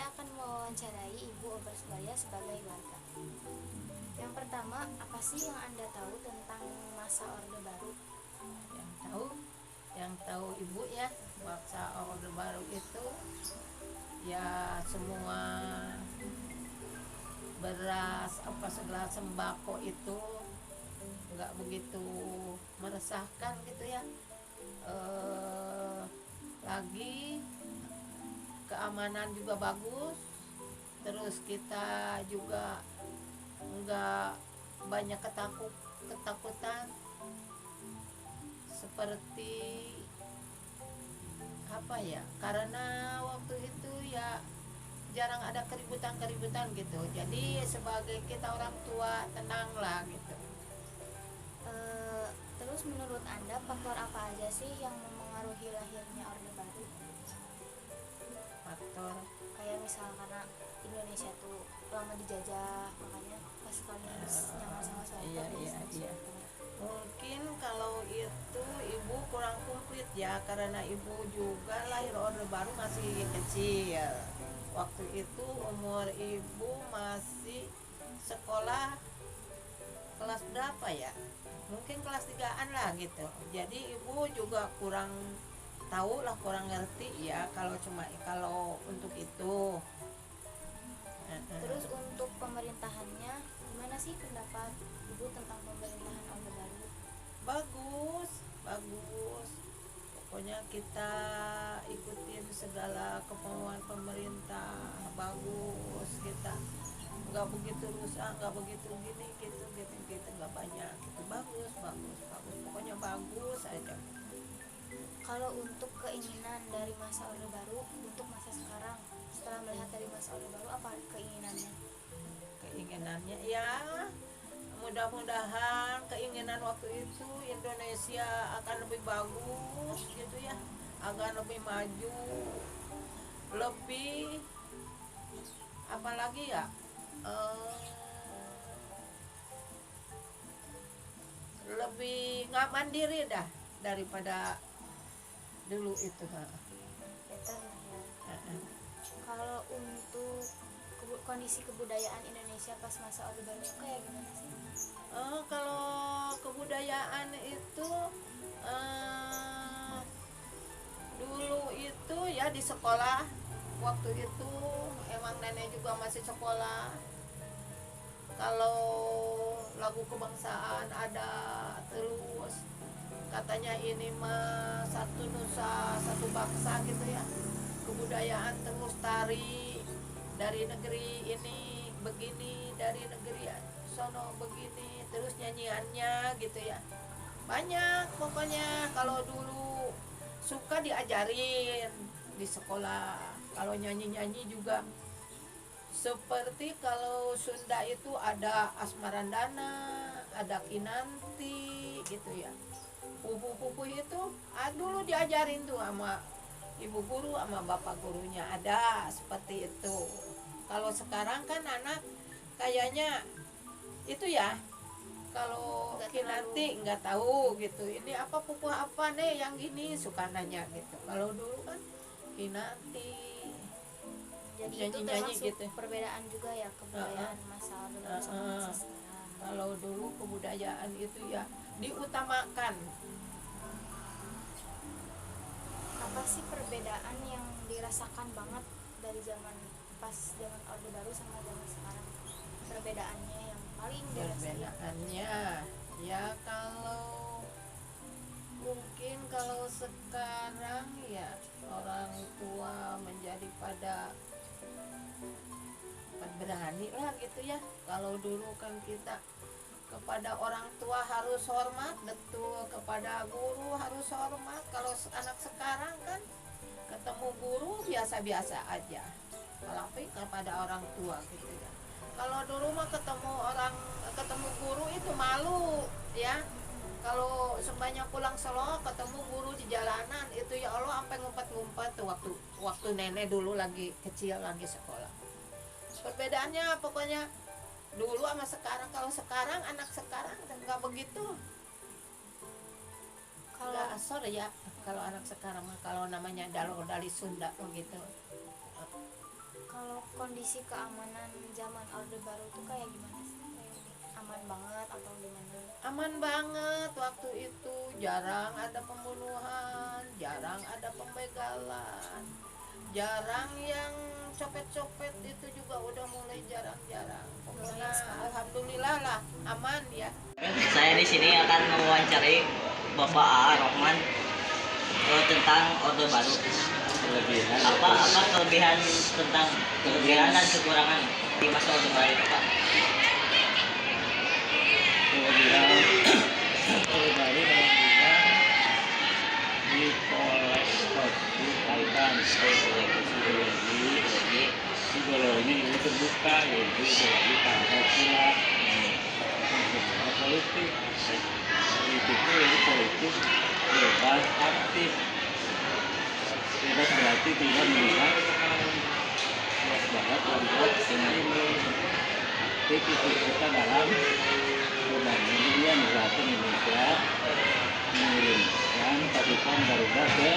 saya akan mewawancarai Ibu Obersebaya sebagai warga. Yang pertama, apa sih yang Anda tahu tentang masa Orde Baru? yang tahu yang tahu ibu ya, masa orde baru itu ya semua beras apa segala sembako itu nggak begitu meresahkan gitu ya. Lagi keamanan juga bagus, terus kita juga nggak banyak ketakutan seperti apa ya, karena waktu itu ya jarang ada keributan gitu, jadi sebagai kita orang tua tenang lah gitu. Terus menurut Anda faktor apa aja sih yang memengaruhi lahirnya Orde Baru? Faktor Kayak misal karena Indonesia tuh lama dijajah, makanya pas sekali nyaman sama Soeharto iya jadi iya sama iya Soeharto. mungkin kalau itu ibu kurang komplit ya, karena ibu juga lahir orde baru masih kecil. Waktu itu umur ibu masih sekolah kelas berapa ya, mungkin kelas 3-an lah gitu, jadi ibu juga kurang tahu lah, kurang ngerti ya kalau untuk itu. Terus untuk pemerintahannya, gimana sih pendapat Ibu tentang pemerintahan Orde Baru? Bagus, bagus. Pokoknya kita ikutin segala kemauan pemerintah, bagus kita. Nggak begitu rusak, nggak begitu gini, gitu, nggak banyak. Gitu. Bagus, bagus, bagus. Pokoknya bagus aja. Kalau untuk keinginan dari masa Orde Baru untuk masa sekarang, setelah melihat dari masa Orde Baru, apa keinginannya? Keinginannya ya, mudah-mudahan keinginan waktu itu Indonesia akan lebih bagus gitu ya, agar lebih maju, lebih apalagi ya, lebih nggak mandiri dah daripada dulu itu. Better lah ya. Kalau untuk kondisi kebudayaan Indonesia pas masa Orde Baru kayak gimana sih? Kalau kebudayaan itu dulu itu ya di sekolah, waktu itu emang nenek juga masih sekolah. Kalau lagu kebangsaan ada, terus katanya ini mah satu nusa satu bangsa gitu ya, kebudayaan terus tari dari negeri ini begini, dari negeri sono begini, terus nyanyiannya gitu ya, banyak pokoknya. Kalau dulu suka diajarin di sekolah, kalau nyanyi-nyanyi juga. Seperti kalau Sunda itu ada Asmarandana, ada Kinanti gitu ya. Pupu-pupu itu dulu diajarin tuh sama ibu guru sama bapak gurunya, ada seperti itu. Kalau sekarang kan anak kayaknya itu ya, kalau Kinanti nggak tahu gitu, ini apa pupu apa nih yang ini, suka nanya gitu. Kalau dulu kan Kinanti, Jadi itu nyanyi-nyanyi termasuk gitu. perbedaan juga ya kebudayaan masa Orde Baru sama masa sekarang. Kalau dulu kebudayaan itu ya diutamakan. Apa sih perbedaan yang dirasakan banget dari pas zaman Orde Baru sama zaman sekarang? Perbedaannya yang paling dirasain. Perbedaannya ya, kalau mungkin kalau sekarang ya orang tua menjadi pada berani lah gitu ya. Kalau dulu kan kita kepada orang tua harus hormat, betul, kepada guru harus hormat. Kalau anak sekarang kan ketemu guru biasa-biasa aja, tapi kepada orang tua gitu ya. Kalau dulu mah ketemu guru itu malu ya. Kalau sebanyak pulang sekolah ketemu guru di jalanan itu ya Allah, sampai ngumpet-ngumpet tuh waktu nenek dulu lagi kecil lagi sekolah. Perbedaannya pokoknya dulu sama sekarang. Kalau sekarang anak sekarang nggak begitu, nggak asor ya. Kalau anak sekarang mah kalau namanya dari Sunda begitu. Kalau kondisi keamanan zaman Orde Baru tuh kayak gimana sih? Kayak aman banget atau gimana? Aman banget waktu itu, jarang ada pembunuhan, jarang ada pembegalan, jarang yang copet-copet, itu juga udah mulai jarang-jarang. Pokoknya alhamdulillah lah aman ya. Saya di sini akan mewawancarai Bapak A. Rohman tentang Orde Baru. Apa kelebihan tentang kelebihan dan kekurangan di masa Orde Baru itu, Pak? Kelebihan Orde Baru kelebihan di kaitan ideologinya itu terbuka, yaitu ideologi Pancasila. Politik politiknya itu politik bebas aktif. Bebas berarti tidak melihat luas banget untuk ini aktif itu kita dalam pembangunan dunia misalkan Indonesia mengirimkan pasukan Garuda ke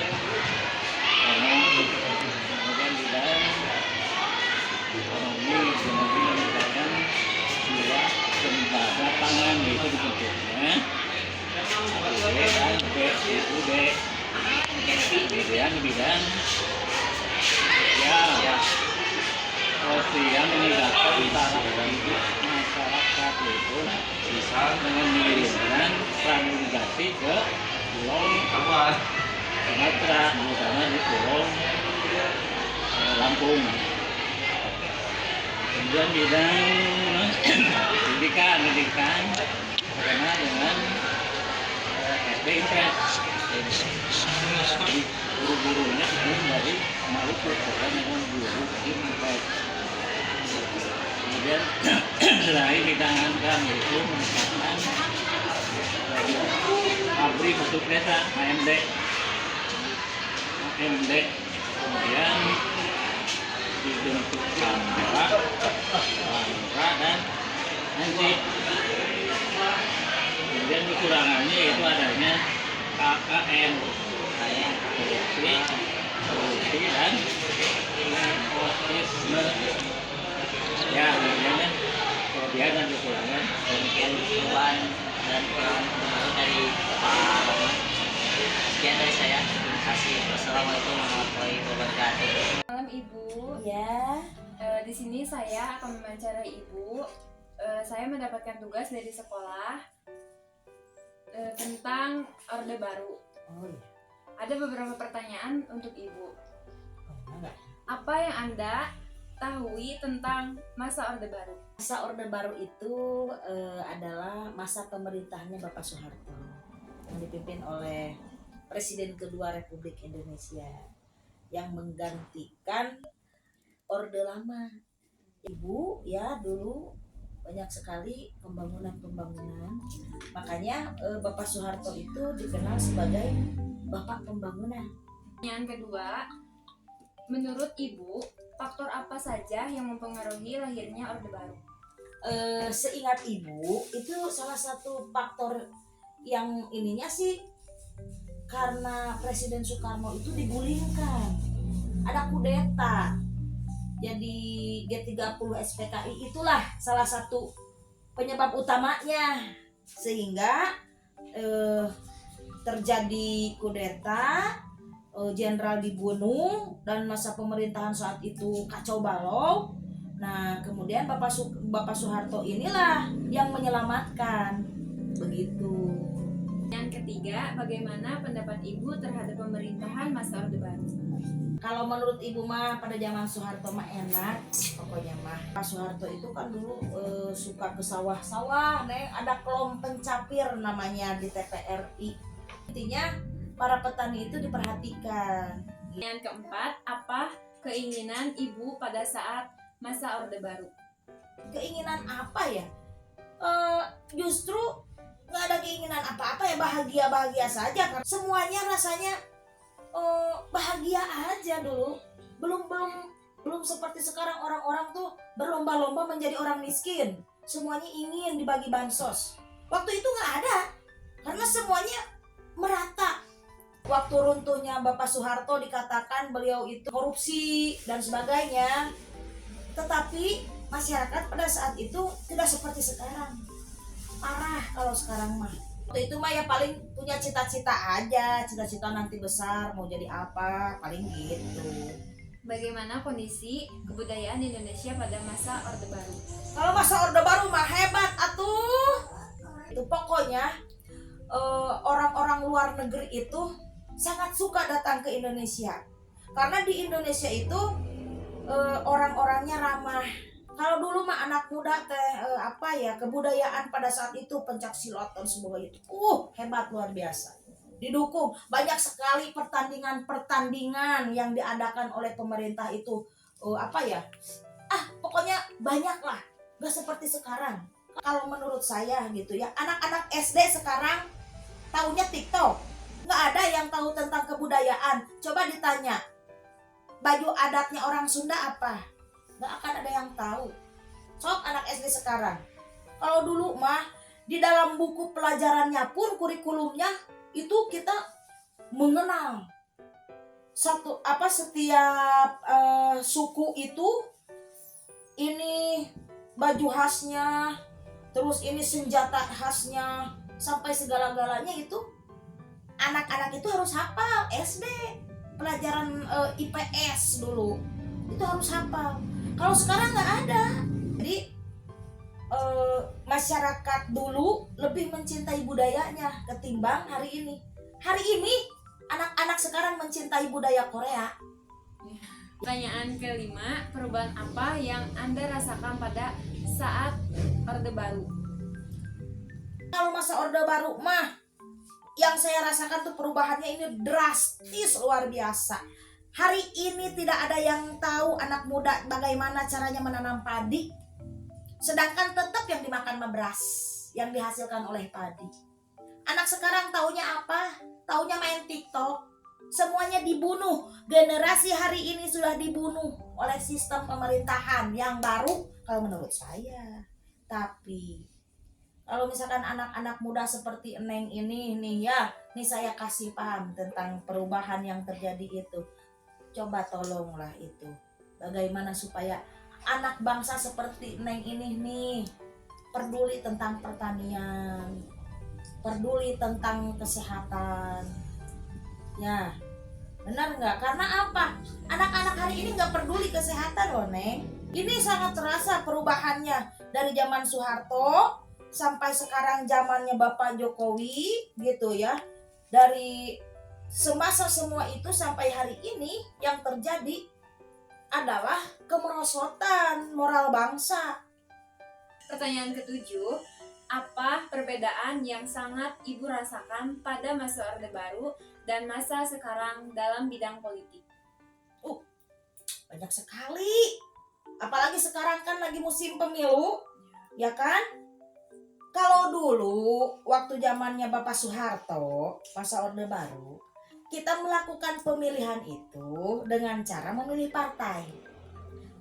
kemudian di dalam ekonomi meningkatkan jiwa sembada pangan itu dibentuknya dan BUD kemudian di bidang ya sosial meningkatkan taraf hidup masyarakat itu bisa dengan mengirimkan transmigrasi ke pulau Sumatera, terutama di pulau Lampung. Kemudian bidang pendidikan karena dengan SD jadi guru-gurunya itu dari Maluku bukan dengan guru IPS. Kemudian selain ditangankan yaitu meningkatkan pabrik masuk desa AMD kemudian dibentukkan Bangka dan Anji. Kemudian kekurangannya itu adanya KKN korupsi dan nepotisme. Ya, kemudian kelebihan dan kekurangan. Demikian keluhan dan kekurangan dari Pak Rohman. Sekian dari saya. Terima kasih. Wassalamualaikum warahmatullahi wabarakatuh. Malam Ibu. Ya, Di sini saya akan mewawancarai Ibu. Saya mendapatkan tugas dari sekolah tentang Orde Baru. oh ya, Ada beberapa pertanyaan untuk Ibu. enggak. Apa yang Anda tahui tentang masa Orde Baru? Masa Orde Baru itu adalah masa pemerintahannya Bapak Soeharto yang dipimpin oleh Presiden kedua Republik Indonesia yang menggantikan Orde Lama. Ibu ya dulu banyak sekali pembangunan. Makanya Bapak Soeharto itu dikenal sebagai Bapak Pembangunan. Pertanyaan kedua, menurut Ibu, faktor apa saja yang mempengaruhi lahirnya Orde Baru? Seingat Ibu itu salah satu faktor yang ininya sih karena Presiden Soekarno itu digulingkan, ada kudeta, jadi G30 SPKI itulah salah satu penyebab utamanya sehingga terjadi kudeta, jenderal dibunuh dan masa pemerintahan saat itu kacau balau. Nah kemudian Bapak Soeharto inilah yang menyelamatkan begitu. Yang ketiga, bagaimana pendapat Ibu terhadap pemerintahan masa Orde Baru? Kalau menurut Ibu mah pada zaman Soeharto mah enak, pokoknya mah Pak Soeharto itu kan dulu suka ke sawah-sawah, ada kelom pencapir namanya di TPRI. Intinya para petani itu diperhatikan. Yang keempat, apa keinginan Ibu pada saat masa Orde Baru? Keinginan apa ya? Justru nggak ada keinginan apa-apa ya, bahagia saja kan. Semuanya rasanya bahagia aja dulu. Belum seperti sekarang orang-orang tuh berlomba-lomba menjadi orang miskin. Semuanya ingin dibagi bansos. Waktu itu nggak ada, karena semuanya merata. Waktu runtuhnya Bapak Soeharto dikatakan beliau itu korupsi dan sebagainya. Tetapi masyarakat pada saat itu tidak seperti sekarang. Parah kalau sekarang mah. Waktu itu mah ya paling punya cita-cita aja, cita-cita nanti besar mau jadi apa, paling gitu. Bagaimana kondisi kebudayaan Indonesia pada masa Orde Baru? Kalau masa Orde Baru mah hebat atuh. Itu pokoknya orang-orang luar negeri itu sangat suka datang ke Indonesia. Karena di Indonesia itu orang-orangnya ramah. Kalau dulu mah anak muda teh kebudayaan pada saat itu pencak silat dan sebagainya. Hebat luar biasa. Didukung banyak sekali pertandingan yang diadakan oleh pemerintah itu. Pokoknya banyak lah. Gak seperti sekarang. Kalau menurut saya gitu ya, anak-anak SD sekarang taunya TikTok. Nggak ada yang tahu tentang kebudayaan. Coba ditanya, baju adatnya orang Sunda apa? Nggak akan ada yang tahu. Sok anak SD sekarang. Kalau dulu mah di dalam buku pelajarannya pun kurikulumnya itu kita mengenal setiap suku itu ini baju khasnya, terus ini senjata khasnya, sampai segala-galanya itu anak-anak itu harus hafal SD. Pelajaran IPS dulu itu harus hafal. Kalau sekarang nggak ada. Jadi masyarakat dulu lebih mencintai budayanya ketimbang hari ini. Hari ini anak-anak sekarang mencintai budaya Korea. Pertanyaan kelima, perubahan apa yang Anda rasakan pada saat Orde Baru? Kalau masa Orde Baru mah yang saya rasakan tuh perubahannya ini drastis luar biasa. Hari ini tidak ada yang tahu anak muda bagaimana caranya menanam padi. Sedangkan tetap yang dimakan mah beras yang dihasilkan oleh padi. Anak sekarang taunya apa? Taunya main TikTok. Semuanya dibunuh. Generasi hari ini sudah dibunuh oleh sistem pemerintahan yang baru kalau menurut saya. Tapi kalau misalkan anak-anak muda seperti Eneng ini nih saya kasih paham tentang perubahan yang terjadi itu. Coba tolonglah itu. Bagaimana supaya anak bangsa seperti Eneng ini nih peduli tentang pertanian, peduli tentang kesehatan. Ya, benar nggak? Karena apa? Anak-anak hari ini nggak peduli kesehatan loh, Neng. Ini sangat terasa perubahannya dari zaman Soeharto sampai sekarang zamannya Bapak Jokowi gitu ya. Dari semasa semua itu sampai hari ini yang terjadi adalah kemerosotan moral bangsa. Pertanyaan ketujuh, apa perbedaan yang sangat Ibu rasakan pada masa Orde Baru dan masa sekarang dalam bidang politik? Banyak sekali. Apalagi sekarang kan lagi musim pemilu, ya kan? Kalau dulu waktu zamannya Bapak Soeharto, masa Orde Baru, kita melakukan pemilihan itu dengan cara memilih partai.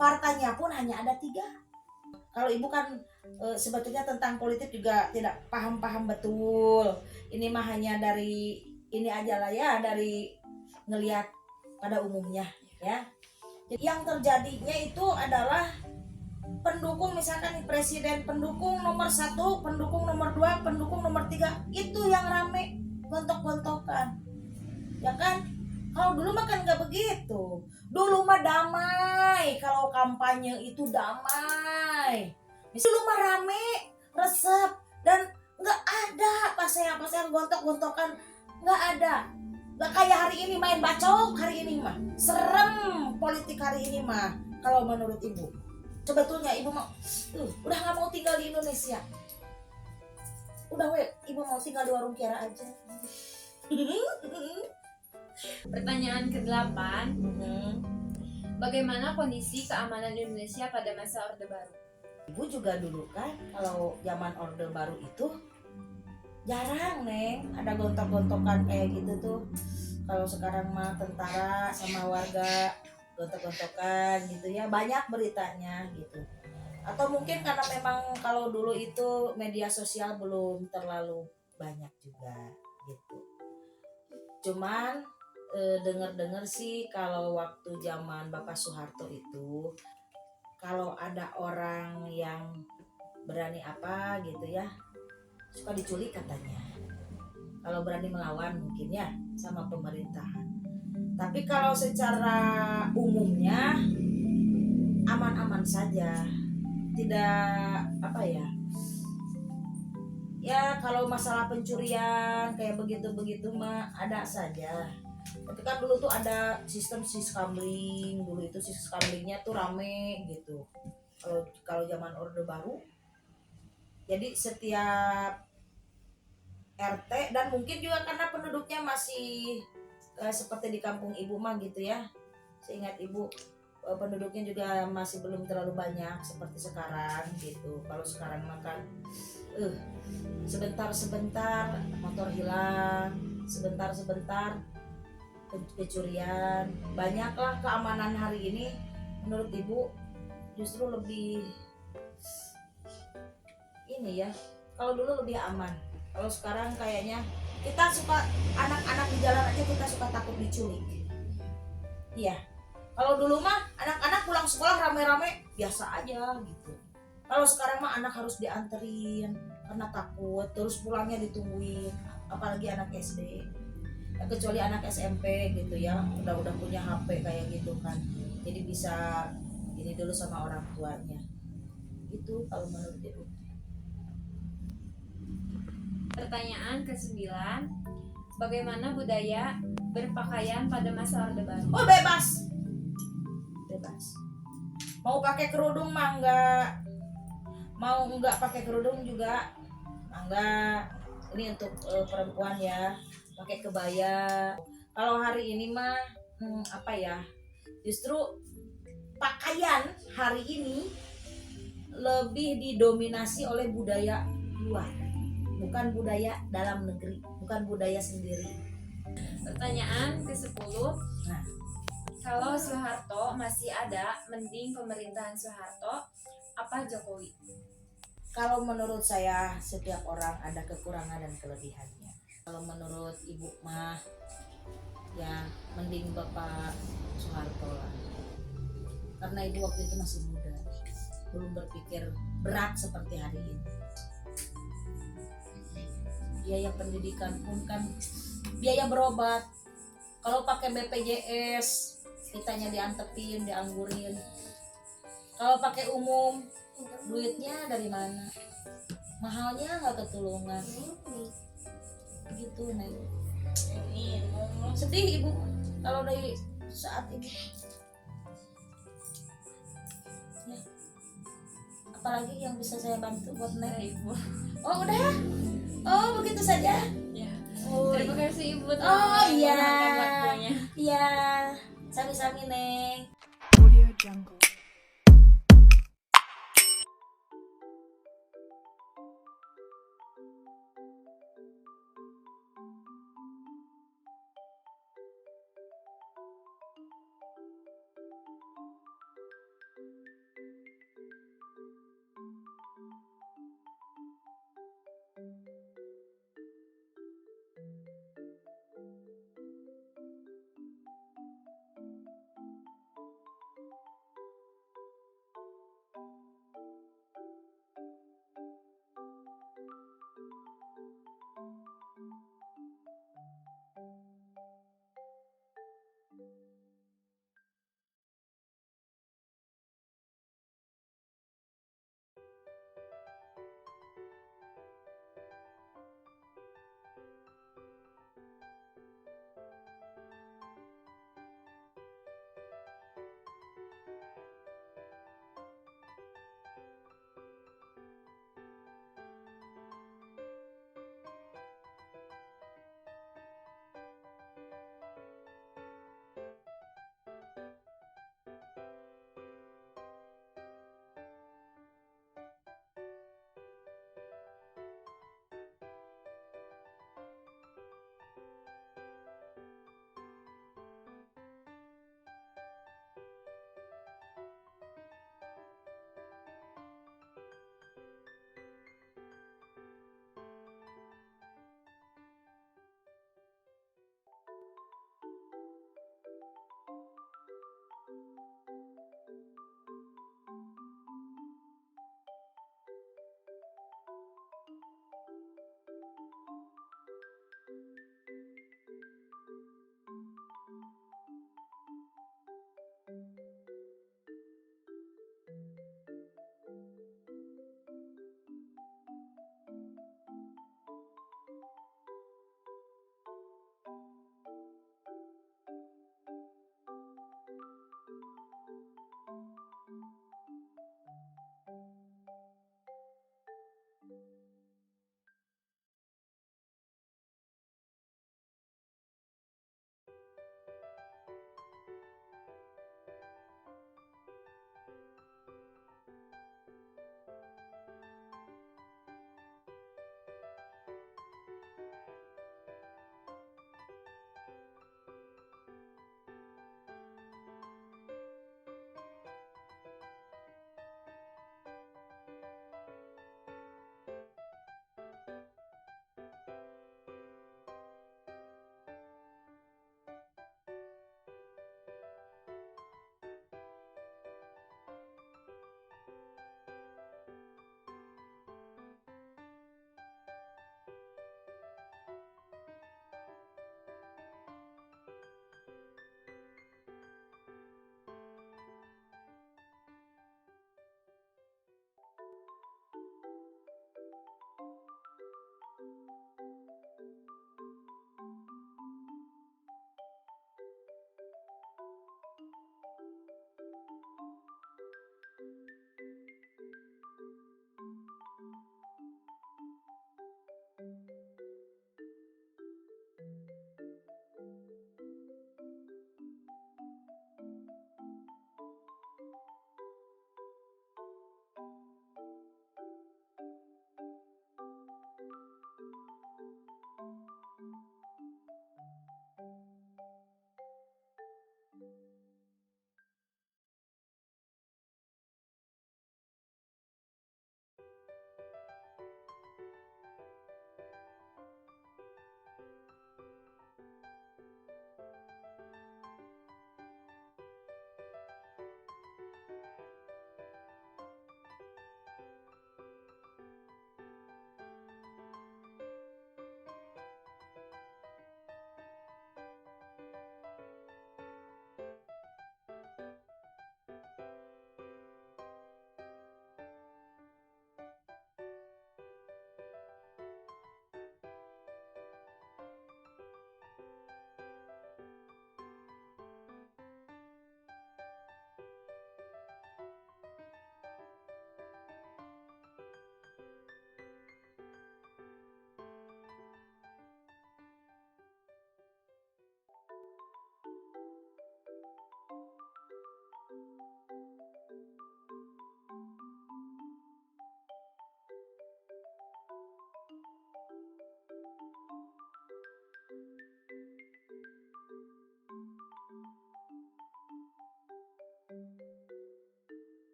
Partainya pun hanya ada 3. Kalau Ibu kan sebetulnya tentang politik juga tidak paham-paham betul. Ini mah hanya dari ini aja lah ya, dari ngelihat pada umumnya ya. Yang terjadinya itu adalah pendukung, misalkan presiden, pendukung nomor 1, pendukung nomor 2, pendukung nomor 3, itu yang rame gontok-gontokan, ya kan? Kalau dulu mah kan nggak begitu. Dulu mah damai, kalau kampanye itu damai. Dulu mah rame, resep, dan nggak ada pasean-pasean gontok-gontokan, nggak ada. Nggak kayak hari ini main bacok hari ini mah. Serem politik hari ini mah kalau menurut Ibu. Sebetulnya Ibu mau udah nggak mau tinggal di Indonesia. Udah Ibu mau tinggal di warung Kiara aja. Pertanyaan ke-8, bagaimana kondisi keamanan Indonesia pada masa Orde Baru? Ibu juga dulu kan kalau zaman Orde Baru itu jarang, Neng, ada gontok-gontokan kayak gitu tuh. Kalau sekarang mah tentara sama warga gontok-gontokan gitu ya, banyak beritanya gitu. Atau mungkin karena memang kalau dulu itu media sosial belum terlalu banyak juga gitu. Cuman dengar-dengar sih kalau waktu zaman Bapak Soeharto itu kalau ada orang yang berani apa gitu ya, suka diculik katanya. Kalau berani melawan mungkin ya sama pemerintahan. Tapi kalau secara umumnya aman-aman saja. Tidak apa ya. Ya kalau masalah pencurian kayak begitu-begitu mah ada saja. Tapi kan dulu tuh ada sistem siskamling, dulu itu siskamlingnya tuh rame gitu. Kalau zaman Orde Baru, jadi setiap RT, dan mungkin juga karena penduduknya masih seperti di kampung ibu mah gitu ya. Seingat ibu penduduknya juga masih belum terlalu banyak seperti sekarang gitu. Kalau sekarang makan sebentar-sebentar motor hilang, sebentar-sebentar kecurian. Banyaklah keamanan hari ini menurut ibu justru lebih ini ya. Kalau dulu lebih aman. Kalau sekarang kayaknya kita suka, anak-anak di jalan aja kita suka takut diculik. Iya. Kalau dulu mah anak-anak pulang sekolah rame-rame biasa aja gitu. Kalau sekarang mah anak harus dianterin karena takut, terus pulangnya ditungguin, apalagi anak SD. Ya, kecuali anak SMP gitu ya, udah punya HP kayak gitu kan. Jadi bisa ini dulu sama orang tuanya. Itu kalau menurut ibu. Pertanyaan ke-9, bagaimana budaya berpakaian pada masa Orde Baru? Oh bebas. Mau pakai kerudung mah enggak, mau enggak pakai kerudung juga enggak. Ini untuk perempuan ya, pakai kebaya. Kalau hari ini mah apa ya, justru pakaian hari ini lebih didominasi oleh budaya luar, bukan budaya dalam negeri, bukan budaya sendiri. Pertanyaan ke-10, Nah, kalau Soeharto masih ada, mending pemerintahan Soeharto apa Jokowi? kalau menurut saya setiap orang ada kekurangan dan kelebihannya. Kalau menurut ibu mah ya mending Bapak Soeharto lah. Karena ibu waktu itu masih muda, belum berpikir berat seperti hari ini. Biaya pendidikan pun kan, biaya berobat. Kalau pakai BPJS, kitanya diantepin, dianggurin. Kalau pakai umum, duitnya dari mana? Mahalnya nggak ketulungan. Gitu Neng. Sedih ibu kalau dari saat ini. Ya. Apalagi yang bisa saya bantu buat Neng ibu. Oh udah ya? Oh begitu saja. Ya. Oh, Terima kasih Ibu telah Oh, iya. meluangkan waktunya. iya. Sami-sami Neng. Audio Jungle.